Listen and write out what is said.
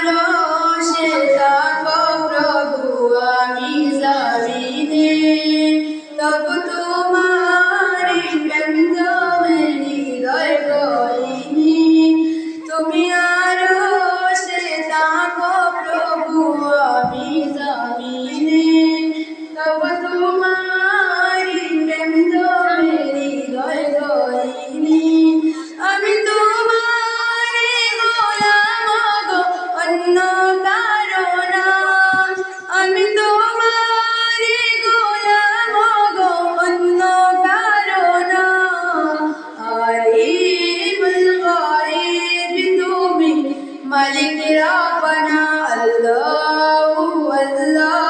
আরশে থাকো প্রভু আমি জামিনে তব তোমারি প্রেম জমে হৃদয় গহীনে তুমি আরশে থাকো প্রভু আমি জামিনে তব তোমারি প্রেম জমে হৃদয় গহীনে আমি তোমারি গোলাম গো অন্য কারো না আমি তোমারি গোলাম গো অন্য কারো না আলিমুল গায়ব তুমি মালিক রাব্বানা আল্লাহু আল্লাহ